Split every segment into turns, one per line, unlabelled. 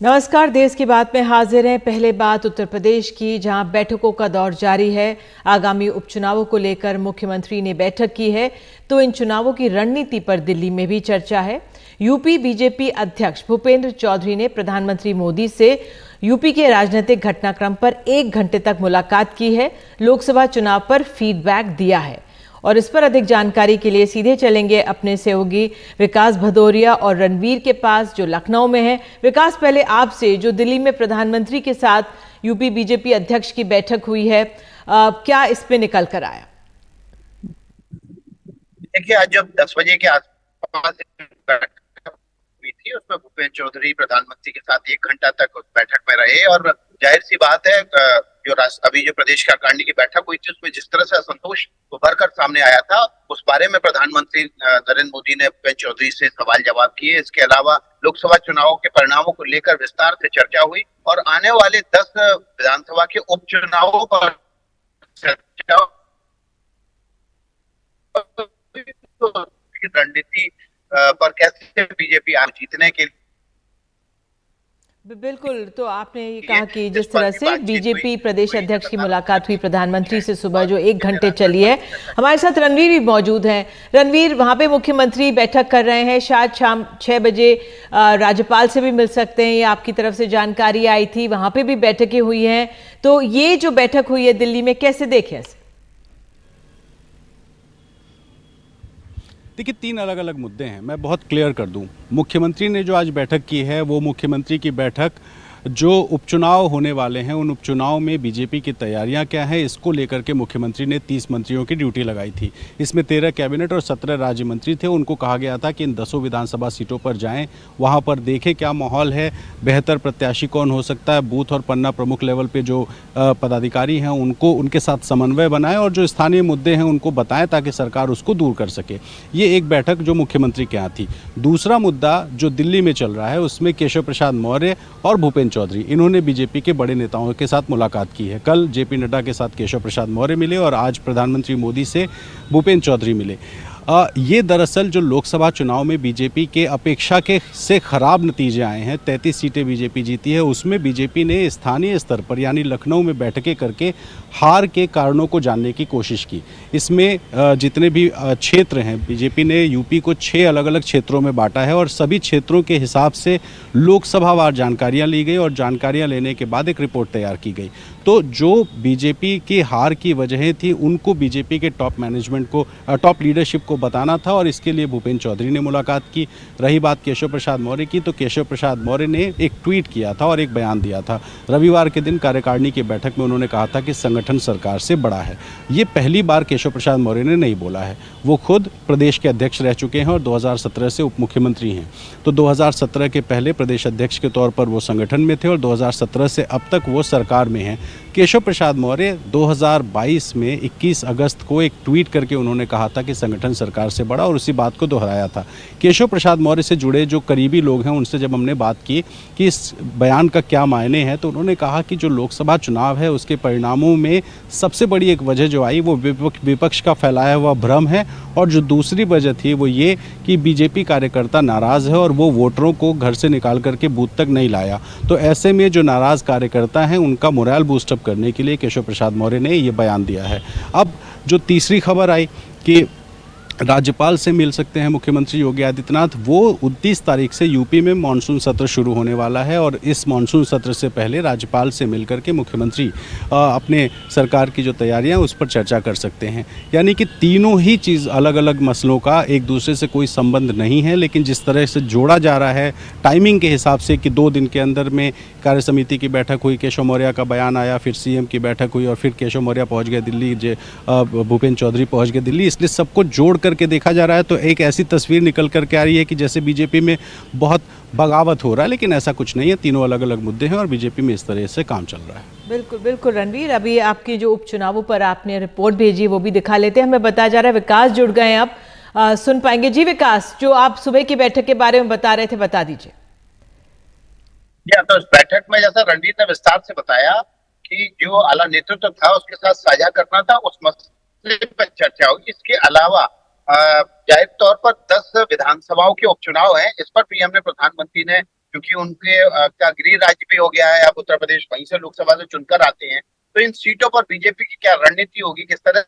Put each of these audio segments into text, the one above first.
नमस्कार। देश की बात में हाजिर हैं। पहले बात उत्तर प्रदेश की, जहां बैठकों का दौर जारी है। आगामी उपचुनावों को लेकर मुख्यमंत्री ने बैठक की है, तो इन चुनावों की रणनीति पर दिल्ली में भी चर्चा है। यूपी बीजेपी अध्यक्ष भूपेंद्र चौधरी ने प्रधानमंत्री मोदी से यूपी के राजनीतिक घटनाक्रम पर 1 घंटे तक मुलाकात की है, लोकसभा चुनाव पर फीडबैक दिया है। और इस पर अधिक जानकारी के लिए सीधे चलेंगे अपने सहयोगी विकास भदौरिया और रणवीर के पास, जो लखनऊ में है। विकास, पहले आपसे, जो दिल्ली में प्रधानमंत्री के साथ यूपी बीजेपी अध्यक्ष की बैठक हुई है, क्या इस पे निकल कर आया?
देखिए, आज जब 10 बजे के आसपास बैठक हुई थी, उसमें भूपेंद्र चौधरी प्रधानमंत्री के साथ 1 घंटा तक उस बैठक में रहे। और जाहिर सी बात है, अभी जो प्रदेश कार्यकारिणी की बैठक हुई थी, उसमें जिस तरह से असंतोष उभर कर सामने आया था, उस बारे में प्रधानमंत्री नरेंद्र मोदी ने भूपेंद्र चौधरी से सवाल जवाब किए। इसके अलावा लोकसभा चुनावों के परिणामों को लेकर विस्तार से चर्चा हुई और आने वाले 10 विधानसभा के उपचुनावों पर चर्चा, रणनीति पर कैसे बीजेपी आज जीतने के
बिल्कुल। तो आपने ये
लिए
कहा कि
इस
जिस
पर
तरह
भी
से
बातचीत
बीजेपी प्रदेश
हुई
अध्यक्ष की मुलाकात हुई
प्रधानमंत्री
प्रधानमंत्री से सुबह, जो
और
1 घंटे चली है। हमारे साथ रणवीर भी मौजूद हैं। रणवीर, वहां पे मुख्यमंत्री बैठक कर रहे हैं, शायद शाम 6 बजे राज्यपाल से भी मिल सकते हैं, ये आपकी तरफ से जानकारी आई थी। वहां पे भी बैठकें हुई हैं, तो ये जो बैठक हुई है दिल्ली में, कैसे देखें इसे?
देखिए, 3 अलग अलग मुद्दे हैं, मैं बहुत क्लियर कर दूं। मुख्यमंत्री ने जो आज बैठक की है, वो मुख्यमंत्री की बैठक जो उपचुनाव होने वाले हैं, उन उपचुनाव में बीजेपी की तैयारियां क्या है, इसको लेकर के मुख्यमंत्री ने 30 मंत्रियों की ड्यूटी लगाई थी। इसमें 13 कैबिनेट और 17 राज्य मंत्री थे। उनको कहा गया था कि इन 10 विधानसभा सीटों पर जाएं, वहां पर देखें क्या माहौल है, बेहतर प्रत्याशी कौन हो सकता है, बूथ और पन्ना प्रमुख लेवल पे जो पदाधिकारी हैं उनको, उनके साथ समन्वय बनाएं और जो स्थानीय मुद्दे हैं उनको बताएं, ताकि सरकार उसको दूर कर सके। ये एक बैठक जो मुख्यमंत्री के यहाँ थी। दूसरा मुद्दा जो दिल्ली में चल रहा है, उसमें केशव प्रसाद मौर्य और भूपेंद्र चौधरी, इन्होंने बीजेपी के बड़े नेताओं के साथ मुलाकात की है। कल जेपी नड्डा के साथ केशव प्रसाद मौर्य मिले और आज प्रधानमंत्री मोदी से भूपेंद्र चौधरी मिले। ये दरअसल जो लोकसभा चुनाव में बीजेपी के अपेक्षा के से खराब नतीजे आए हैं, 33 सीटें बीजेपी जीती है, उसमें बीजेपी ने स्थानीय स्तर पर यानी लखनऊ में बैठकें करके हार के कारणों को जानने की कोशिश की। इसमें जितने भी क्षेत्र हैं, बीजेपी ने यूपी को 6 अलग अलग क्षेत्रों में बांटा है और सभी क्षेत्रों के हिसाब से लोकसभावार जानकारियां ली गई और जानकारियां लेने के बाद एक रिपोर्ट तैयार की गई। तो जो बीजेपी की हार की वजहें थी, उनको बीजेपी के टॉप मैनेजमेंट को, टॉप लीडरशिप को बताना था और इसके लिए भूपेंद्र चौधरी ने मुलाकात की। रही बात केशव प्रसाद मौर्य की, तो केशव प्रसाद मौर्य ने एक ट्वीट किया था और एक बयान दिया था। रविवार के दिन कार्यकारिणी की बैठक में उन्होंने कहा था कि संगठन सरकार से बड़ा है। ये पहली बार केशव प्रसाद मौर्य ने नहीं बोला है। वो खुद प्रदेश के अध्यक्ष रह चुके हैं और 2017 से उप मुख्यमंत्री हैं। तो 2017 के पहले प्रदेश अध्यक्ष के तौर पर वो संगठन में थे और 2017 से अब तक वो सरकार में हैं। केशव प्रसाद मौर्य 2022 में 21 अगस्त को एक ट्वीट करके उन्होंने कहा था कि संगठन सरकार से बड़ा, और उसी बात को दोहराया था। केशव प्रसाद मौर्य से जुड़े जो करीबी लोग हैं, उनसे जब हमने बात की कि इस बयान का क्या मायने है, तो उन्होंने कहा कि जो लोकसभा चुनाव है उसके परिणामों में सबसे बड़ी एक वजह जो आई, वो विपक्ष का फैलाया हुआ भ्रम है, और जो दूसरी वजह थी वो ये कि बीजेपी कार्यकर्ता नाराज़ है और वो वोटरों को घर से निकाल करके बूथ तक नहीं लाया। तो ऐसे में जो नाराज़ कार्यकर्ता हैं, उनका मोरल बूस्टअप करने के लिए केशव प्रसाद मौर्य ने ये बयान दिया है। अब जो तीसरी खबर आई कि राज्यपाल से मिल सकते हैं मुख्यमंत्री योगी आदित्यनाथ, वो 29 तारीख से यूपी में मानसून सत्र शुरू होने वाला है और इस मानसून सत्र से पहले राज्यपाल से मिलकर के मुख्यमंत्री अपने सरकार की जो तैयारियां हैं उस पर चर्चा कर सकते हैं। यानी कि तीनों ही चीज़, अलग अलग मसलों का एक दूसरे से कोई संबंध नहीं है, लेकिन जिस तरह से जोड़ा जा रहा है टाइमिंग के हिसाब से कि 2 दिन के अंदर में कार्य समिति की बैठक हुई, केशव मौर्य का बयान आया, फिर सीएम की बैठक हुई और फिर केशव मौर्य पहुँच गए दिल्ली, भूपेंद्र चौधरी पहुँच गए दिल्ली, इसलिए सबको जोड़ करके देखा जा रहा है तो एक ऐसी तस्वीर निकल करके आ रही है कि जैसे बीजेपी में बहुत बगावत हो रहा है, लेकिन ऐसा कुछ नहीं है। तीनों अलग अलग मुद्दे हैं और बीजेपी में इस तरह से काम चल रहा है।
बिल्कुल बिल्कुल रणवीर, अभी आपकी जो उपचुनावों पर आपने रिपोर्ट भेजी वो भी दिखा लेते हैं। हमें बताया जा रहा है विकास जुड़ गए हैं, अब सुन पाएंगे। जी विकास, जो आप सुबह की बैठक के बारे में बता रहे थे, बता दीजिए।
तो इस बैठक में, जैसा रणवीर ने विस्तार से बताया, कि जो आला नेतृत्व था उसके साथ साझा करना था, उस मसले पर चर्चा हुई। इसके अलावा जाहिर तौर पर 10 विधानसभाओं के उपचुनाव हैं, इस पर पीएम ने, प्रधानमंत्री ने क्योंकि उनके का गृह राज्य भी हो गया है अब उत्तर प्रदेश, वहीं से लोकसभा से चुनकर आते हैं। तो इन सीटों पर बीजेपी की क्या रणनीति होगी, किस तरह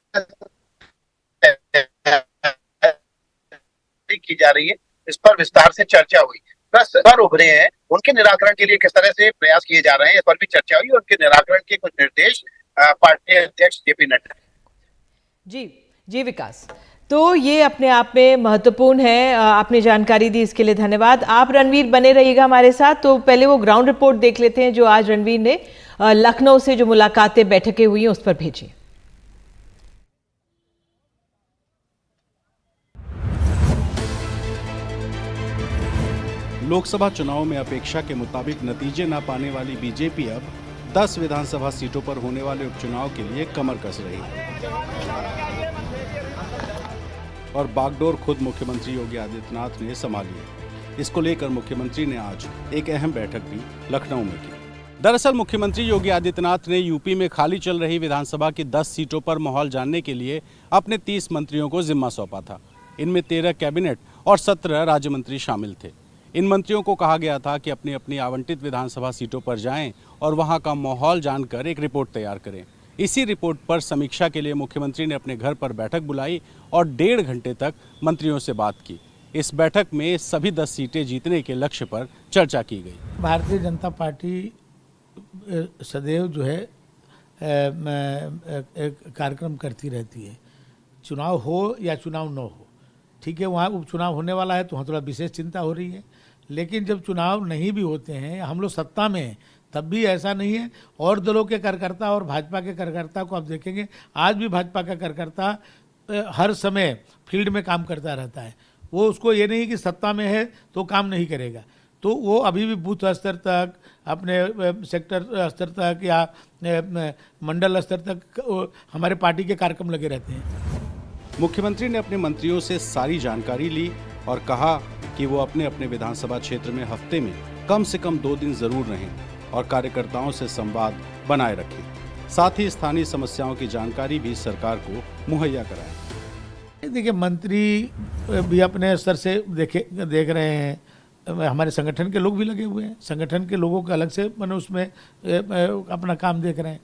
की जा रही है, इस पर विस्तार से चर्चा हुई। पर उभरे हैं, उनके निराकरण के लिए किस तरह से प्रयास किए जा रहे हैं, इस पर भी चर्चा हुई। उनके निराकरण के कुछ निर्देश पार्टी अध्यक्ष जेपी नड्डा।
जी जी विकास, तो ये अपने आप में महत्वपूर्ण है। आपने जानकारी दी इसके लिए धन्यवाद। आप रणवीर बने रहिएगा हमारे साथ। तो पहले वो ग्राउंड रिपोर्ट देख लेते हैं जो आज रणवीर ने लखनऊ से जो मुलाकातें बैठकें हुई हैं उस पर भेजी।
लोकसभा चुनाव में अपेक्षा के मुताबिक नतीजे न पाने वाली बीजेपी अब 10 विधानसभा सीटों पर होने वाले उपचुनाव के लिए कमर कस रही है और बागडोर खुद मुख्यमंत्री योगी आदित्यनाथ ने संभाली है। इसको लेकर मुख्यमंत्री ने आज एक अहम बैठक भी लखनऊ में की। दरअसल मुख्यमंत्री योगी आदित्यनाथ ने यूपी में खाली चल रही विधानसभा की 10 सीटों पर माहौल जानने के लिए अपने 30 मंत्रियों को जिम्मा सौंपा था। इनमें 13 कैबिनेट और 17 राज्य मंत्री शामिल थे। इन मंत्रियों को कहा गया था कि अपनी अपनी आवंटित विधानसभा सीटों पर जाएं और वहां का माहौल जानकर एक रिपोर्ट तैयार करें। इसी रिपोर्ट पर समीक्षा के लिए मुख्यमंत्री ने अपने घर पर बैठक बुलाई और 1.5 घंटे तक मंत्रियों से बात की। इस बैठक में सभी 10 सीटें जीतने के लक्ष्य पर चर्चा की गई।
भारतीय जनता पार्टी सदैव जो है एक कार्यक्रम करती रहती है, चुनाव हो या चुनाव न हो। ठीक है, वहाँ उपचुनाव होने वाला है तो वहाँ थोड़ा विशेष चिंता हो रही है, लेकिन जब चुनाव नहीं भी होते हैं, हम लोग सत्ता में हैं, तब भी ऐसा नहीं है। और दलों के कार्यकर्ता और भाजपा के कार्यकर्ता को आप देखेंगे, आज भी भाजपा का कार्यकर्ता हर समय फील्ड में काम करता रहता है। वो उसको ये नहीं कि सत्ता में है तो काम नहीं करेगा, तो वो अभी भी बूथ स्तर तक, अपने सेक्टर स्तर तक या मंडल स्तर तक हमारे पार्टी के कार्यक्रम लगे रहते हैं।
मुख्यमंत्री ने अपने मंत्रियों से सारी जानकारी ली और कहा कि वो अपने अपने विधानसभा क्षेत्र में हफ्ते में कम से कम 2 दिन जरूर रहें और कार्यकर्ताओं से संवाद बनाए रखें। साथ ही स्थानीय समस्याओं की जानकारी भी सरकार को मुहैया कराएं।
देखिए, मंत्री भी अपने स्तर से देख रहे हैं, हमारे संगठन के लोग भी लगे हुए हैं, संगठन के लोगों का अलग से मैंने उसमें अपना काम देख रहे हैं,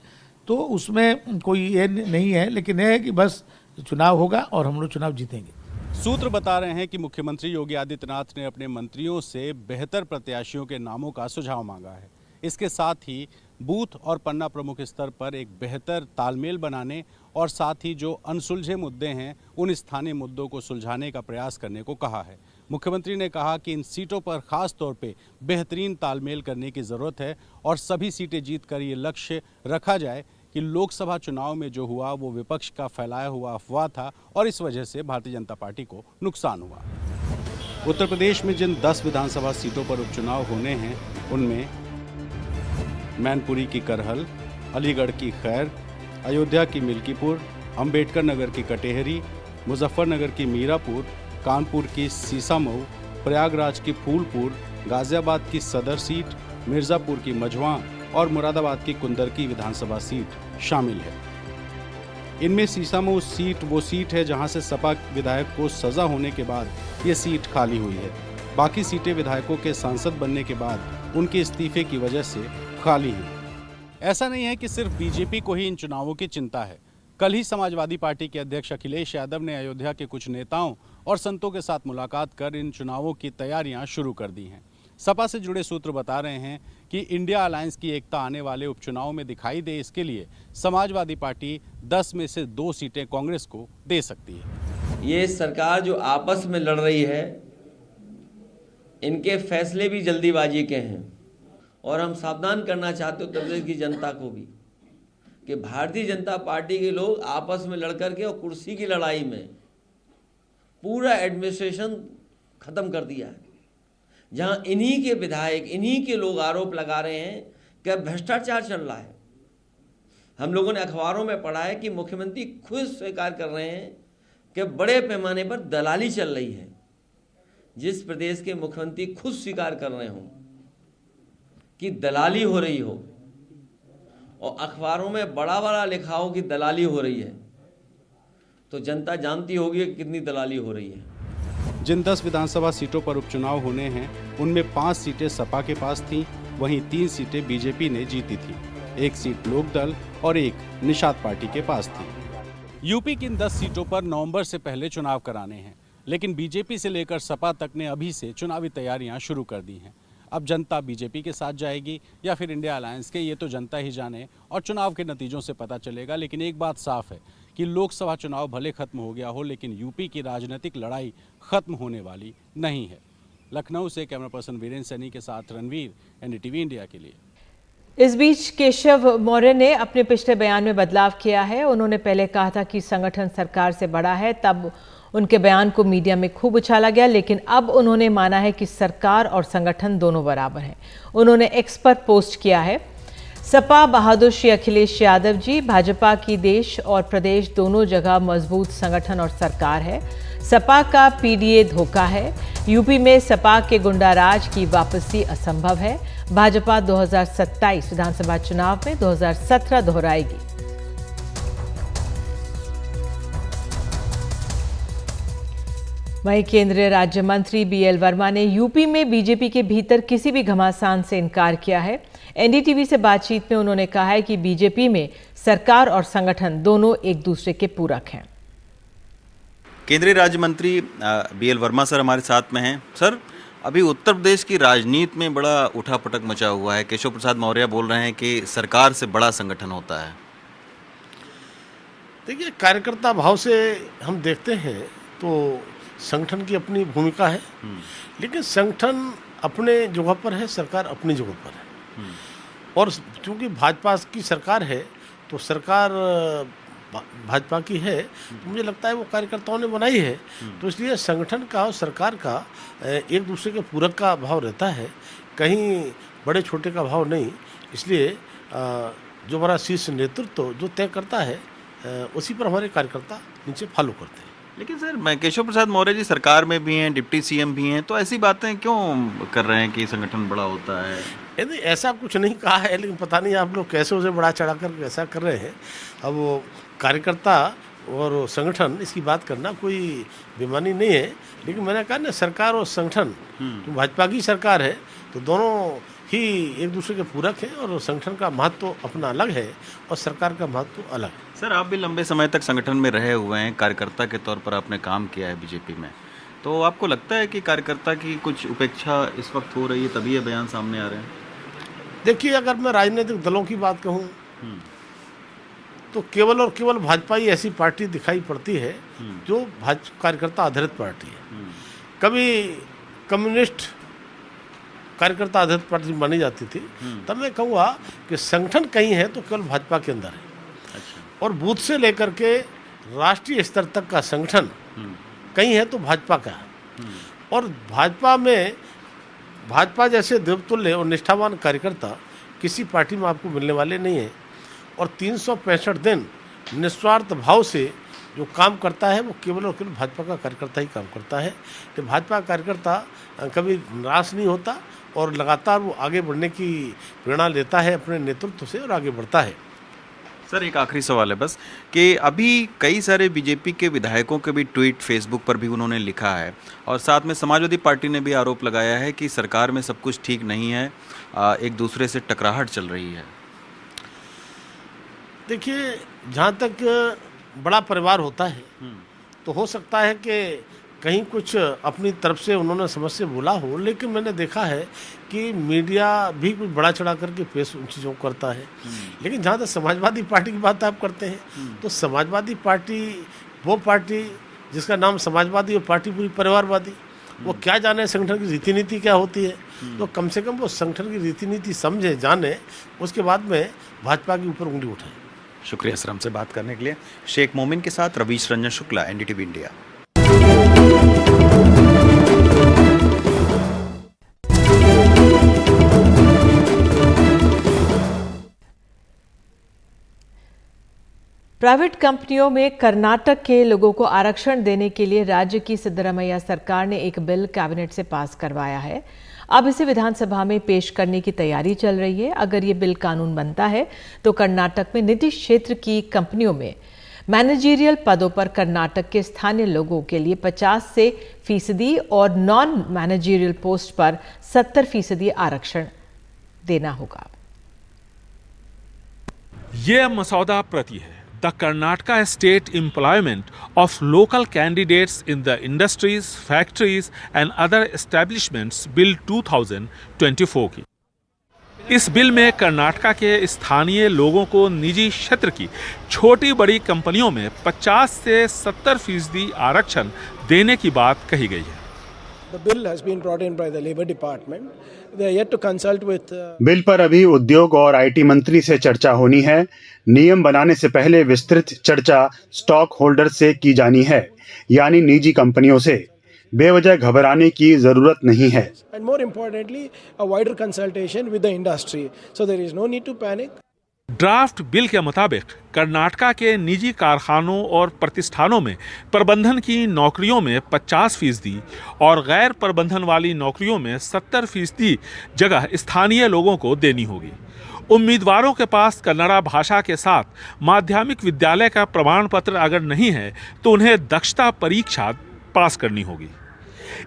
तो उसमें कोई ये नहीं है, लेकिन यह है कि बस चुनाव होगा और हम लोग चुनाव जीतेंगे।
सूत्र बता रहे हैं कि मुख्यमंत्री योगी आदित्यनाथ ने अपने मंत्रियों से बेहतर प्रत्याशियों के नामों का सुझाव मांगा है। इसके साथ ही बूथ और पन्ना प्रमुख स्तर पर एक बेहतर तालमेल बनाने और साथ ही जो अनसुलझे मुद्दे हैं उन स्थानीय मुद्दों को सुलझाने का प्रयास करने को कहा है। मुख्यमंत्री ने कहा कि इन सीटों पर खास तौर पे बेहतरीन तालमेल करने की ज़रूरत है और सभी सीटें जीतकर ये लक्ष्य रखा जाए कि लोकसभा चुनाव में जो हुआ वो विपक्ष का फैलाया हुआ अफवाह था और इस वजह से भारतीय जनता पार्टी को नुकसान हुआ। उत्तर प्रदेश में जिन 10 विधानसभा सीटों पर उपचुनाव होने हैं उनमें मैनपुरी की करहल, अलीगढ़ की खैर, अयोध्या की मिल्कीपुर, अंबेडकर नगर की कटेहरी, मुजफ्फरनगर की मीरापुर, कानपुर की सीसामऊ, प्रयागराज की फूलपुर, गाजियाबाद की सदर सीट, मिर्ज़ापुर की मझवा और मुरादाबाद की कुंदरकी विधानसभा सीट शामिल है। इनमें सीसामऊ सीट वो सीट है जहां से सपा विधायक को सजा होने के बाद ये सीट खाली हुई है। बाकी सीटें विधायकों के सांसद बनने के बाद उनके इस्तीफे की वजह से खाली हैं। ऐसा नहीं है कि सिर्फ बीजेपी को ही इन चुनावों की चिंता है। कल ही समाजवादी पार्टी के अध्यक्ष अखिलेश यादव ने अयोध्या के कुछ नेताओं और संतों के साथ मुलाकात कर इन चुनावों की तैयारियां शुरू कर दी हैं। सपा से जुड़े सूत्र बता रहे हैं कि इंडिया अलायंस की एकता आने वाले उपचुनाव में दिखाई दे, इसके लिए समाजवादी पार्टी 10 में से 2 सीटें कांग्रेस को दे सकती है।
ये सरकार जो आपस में लड़ रही है, इनके फैसले भी जल्दीबाजी के हैं और हम सावधान करना चाहते उत्तर प्रदेश की जनता को भी कि भारतीय जनता पार्टी के लोग आपस में लड़ करके और कुर्सी की लड़ाई में पूरा एडमिनिस्ट्रेशन खत्म कर दिया है। जहां इन्हीं के विधायक, इन्हीं के लोग आरोप लगा रहे हैं कि भ्रष्टाचार चल रहा है। हम लोगों ने अखबारों में पढ़ा है कि मुख्यमंत्री खुद स्वीकार कर रहे हैं कि बड़े पैमाने पर दलाली चल रही है। जिस प्रदेश के मुख्यमंत्री खुद स्वीकार कर रहे हों कि दलाली हो रही हो और अखबारों में बड़ा बड़ा लिखा हो कि दलाली हो रही है, तो जनता जानती होगी कि कितनी दलाली हो रही है।
जिन 10 विधानसभा सीटों पर उपचुनाव होने हैं उनमें 5 सीटें सपा के पास थीं, वहीं 3 सीटें बीजेपी ने जीती थी। 1 सीट लोकदल और 1 निषाद पार्टी के पास थी। यूपी की इन 10 सीटों पर नवंबर से पहले चुनाव कराने हैं, लेकिन बीजेपी से लेकर सपा तक ने अभी से चुनावी तैयारियां शुरू कर दी हैं। अब जनता बीजेपी के साथ जाएगी या फिर इंडिया अलायंस के, ये तो जनता ही जाने और चुनाव के नतीजों से पता चलेगा। लेकिन एक बात साफ है कि लोकसभा चुनाव भले खत्म हो गया हो, लेकिन यूपी की राजनीतिक लड़ाई खत्म होने वाली नहीं है। लखनऊ से कैमरा पर्सन वीरेंद्र सैनी के साथ रणवीर, एनडीटीवी इंडिया के लिए।
इस बीच केशव मौर्य ने अपने पिछले बयान में बदलाव किया है। उन्होंने पहले कहा था कि संगठन सरकार से बड़ा है, तब उनके बयान को मीडिया में खूब उछाला गया, लेकिन अब उन्होंने माना है कि सरकार और संगठन दोनों बराबर हैं। उन्होंने एक्स पर पोस्ट किया है, सपा बहादुर श्री अखिलेश यादव जी, भाजपा की देश और प्रदेश दोनों जगह मजबूत संगठन और सरकार है। सपा का पीडीए धोखा है। यूपी में सपा के गुंडाराज की वापसी असंभव है। भाजपा 2027 विधानसभा चुनाव में 2017 दोहराएगी। वहीं केंद्रीय राज्य मंत्री बीएल वर्मा ने यूपी में बीजेपी के भीतर किसी भी घमासान से इनकार किया है। एनडीटीवी से बातचीत में उन्होंने कहा है कि बीजेपी में सरकार और संगठन दोनों एक दूसरे के पूरक हैं।
केंद्रीय राज्य मंत्री बीएल वर्मा सर हमारे साथ में हैं। सर, अभी उत्तर प्रदेश की राजनीति में बड़ा उठापटक मचा हुआ है। केशव प्रसाद मौर्य बोल रहे हैं कि सरकार से बड़ा संगठन होता है।
देखिए, कार्यकर्ता भाव से हम देखते हैं तो संगठन की अपनी भूमिका है, लेकिन संगठन अपने जगह पर है, सरकार अपनी जगह पर है। और चूंकि भाजपा की सरकार है तो सरकार भाजपा की है, तो मुझे लगता है वो कार्यकर्ताओं ने बनाई है, तो इसलिए संगठन का और सरकार का एक दूसरे के पूरक का भाव रहता है, कहीं बड़े छोटे का भाव नहीं। इसलिए जो हमारा शीर्ष नेतृत्व जो तय करता है उसी पर हमारे कार्यकर्ता नीचे फॉलो करते हैं।
लेकिन सर, मैं केशव प्रसाद मौर्य जी सरकार में भी हैं, डिप्टी सीएम भी हैं, तो ऐसी बातें क्यों कर रहे हैं कि संगठन बड़ा होता है?
यदि ऐसा कुछ नहीं कहा है, लेकिन पता नहीं आप लोग कैसे उसे बड़ा चढ़ा कर ऐसा कर रहे हैं। अब वो कार्यकर्ता और संगठन, इसकी बात करना कोई बेमानी नहीं है, लेकिन मैंने कहा ना, सरकार और संगठन, तो भाजपा की सरकार है तो दोनों ही एक दूसरे के पूरक हैं, और संगठन का महत्व अपना अलग है और सरकार का महत्व अलग है।
सर, आप भी लंबे समय तक संगठन में रहे हुए हैं, कार्यकर्ता के तौर पर आपने काम किया है बीजेपी में, तो आपको लगता है कि कार्यकर्ता की कुछ उपेक्षा इस वक्त हो रही है, तभी ये बयान सामने आ रहे हैं?
देखिए, अगर मैं राजनीतिक दलों की बात कहूँ तो केवल और केवल भाजपा ही ऐसी पार्टी दिखाई पड़ती है जो कार्यकर्ता आधारित पार्टी है। कभी कम्युनिस्ट कार्यकर्ता आधारित पार्टी मानी जाती थी, तब मैं कहूँगा कि संगठन कहीं है तो केवल भाजपा के अंदर है। अच्छा। और बूथ से लेकर के राष्ट्रीय स्तर तक का संगठन कहीं है तो भाजपा का है। और भाजपा जैसे देवतुल्य और निष्ठावान कार्यकर्ता किसी पार्टी में आपको मिलने वाले नहीं है। और 365 दिन निस्वार्थ भाव से जो काम करता है वो केवल और केवल भाजपा का कार्यकर्ता ही काम करता है। तो भाजपा कार्यकर्ता कभी निराश नहीं होता और लगातार वो आगे बढ़ने की प्रेरणा लेता है अपने नेतृत्व से और आगे बढ़ता है।
सर, एक आखिरी सवाल है बस, कि अभी कई सारे बीजेपी के विधायकों के भी ट्वीट फेसबुक पर भी उन्होंने लिखा है, और साथ में समाजवादी पार्टी ने भी आरोप लगाया है कि सरकार में सब कुछ ठीक नहीं है, एक दूसरे से टकराहट चल रही है।
देखिए, जहाँ तक बड़ा परिवार होता है तो हो सकता है कि कहीं कुछ अपनी तरफ से उन्होंने समझ से बोला हो, लेकिन मैंने देखा है कि मीडिया भी कुछ बड़ा चढ़ा करके पेश उन चीज़ों को करता है। लेकिन जहाँ तक समाजवादी पार्टी की बात आप करते हैं तो समाजवादी पार्टी वो पार्टी जिसका नाम समाजवादी और पार्टी पूरी परिवारवादी, वो क्या जाने संगठन की रीति नीति क्या होती है। तो कम से कम वो संगठन की रीति नीति समझे, जाने, उसके बाद में भाजपा के ऊपर उंगली उठाए।
शुक्रिया सर, हमसे बात करने के लिए। शेख मोमिन के साथ Ravish Ranjan Shukla, NDTV India.
Private कंपनियों में कर्नाटक के लोगों को आरक्षण देने के लिए राज्य की सिद्धरामैया सरकार ने एक बिल कैबिनेट से पास करवाया है। अब इसे विधानसभा में पेश करने की तैयारी चल रही है। अगर ये बिल कानून बनता है तो कर्नाटक में निजी क्षेत्र की कंपनियों में मैनेजरियल पदों पर कर्नाटक के स्थानीय लोगों के लिए 50% और नॉन मैनेजरियल पोस्ट पर 70% आरक्षण देना होगा।
यह मसौदा प्रति है the Karnataka state employment of local candidates in the industries, factories and other establishments bill 2024 की। इस बिल में कर्नाटका के स्थानीय लोगों को निजी क्षेत्र की छोटी बड़ी कंपनियों में 50 से 70% आरक्षण देने की बात कही गई है।
The bill has been brought in by the Labour Department. They are yet to consult with.
Bill पर अभी उद्योग और आईटी मंत्री से चर्चा होनी है। नियम बनाने से पहले विस्तृत चर्चा स्टॉक होल्डर से की जानी है, यानी निजी कंपनियों से। बेवजह घबराने की जरूरत नहीं है।
And more importantly, a wider consultation with the industry. So there is no need to panic.
Draft bill के मुताबिक कर्नाटका के निजी कारखानों और प्रतिष्ठानों में प्रबंधन की नौकरियों में 50% और गैर प्रबंधन वाली नौकरियों में 70% जगह स्थानीय लोगों को देनी होगी। उम्मीदवारों के पास कन्नड़ा भाषा के साथ माध्यमिक विद्यालय का प्रमाण पत्र अगर नहीं है तो उन्हें दक्षता परीक्षा पास करनी होगी।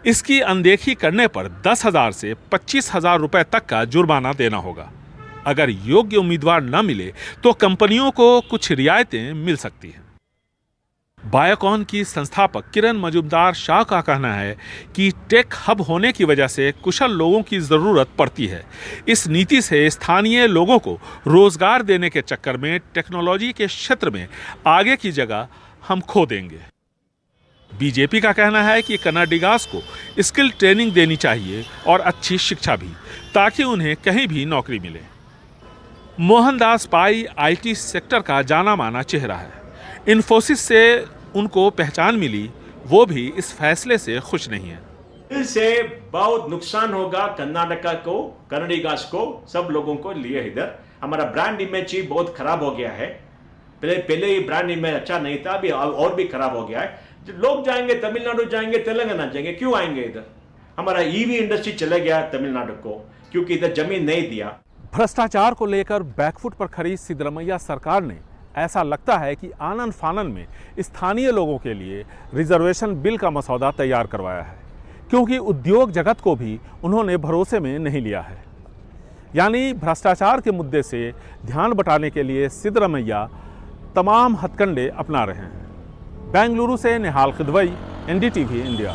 इसकी अनदेखी करने पर 10,000 से 25,000 रुपए तक का जुर्माना देना होगा। अगर योग्य उम्मीदवार न मिले तो कंपनियों को कुछ रियायतें मिल सकती हैं। बायोकॉन की संस्थापक किरण मजुमदार शाह का कहना है कि टेक हब होने की वजह से कुशल लोगों की ज़रूरत पड़ती है। इस नीति से स्थानीय लोगों को रोजगार देने के चक्कर में टेक्नोलॉजी के क्षेत्र में आगे की जगह हम खो देंगे। बीजेपी का कहना है कि कन्नडिगास को स्किल ट्रेनिंग देनी चाहिए और अच्छी शिक्षा भी, ताकि उन्हें कहीं भी नौकरी मिले। मोहनदास पाई आईटी सेक्टर का जाना माना चेहरा है। इन्फोसिस से उनको पहचान मिली, वो भी इस फैसले से खुश नहीं है।
इससे बहुत नुकसान होगा कर्नाटका को, कन्नडिगास को, सब लोगों को लिए। इधर हमारा ब्रांड इमेज ही बहुत खराब हो गया है। पहले ही ब्रांड इमेज अच्छा नहीं था, अभी और भी खराब हो गया है। लोग जाएंगे तमिलनाडु, जाएंगे तेलंगाना, जाएंगे, क्यों आएंगे इधर? हमारा ईवी इंडस्ट्री चले गया तमिलनाडु को, क्योंकि इधर जमीन नहीं दिया।
भ्रष्टाचार को लेकर बैकफुट पर खड़ी सिद्धरमैया सरकार ने ऐसा लगता है कि आनन फानन में स्थानीय लोगों के लिए रिजर्वेशन बिल का मसौदा तैयार करवाया है, क्योंकि उद्योग जगत को भी उन्होंने भरोसे में नहीं लिया है। यानी भ्रष्टाचार के मुद्दे से ध्यान बटाने के लिए सिद्धरमैया तमाम हथकंडे अपना रहे हैं। बेंगलुरु से निहाल खिदवई, NDTV इंडिया।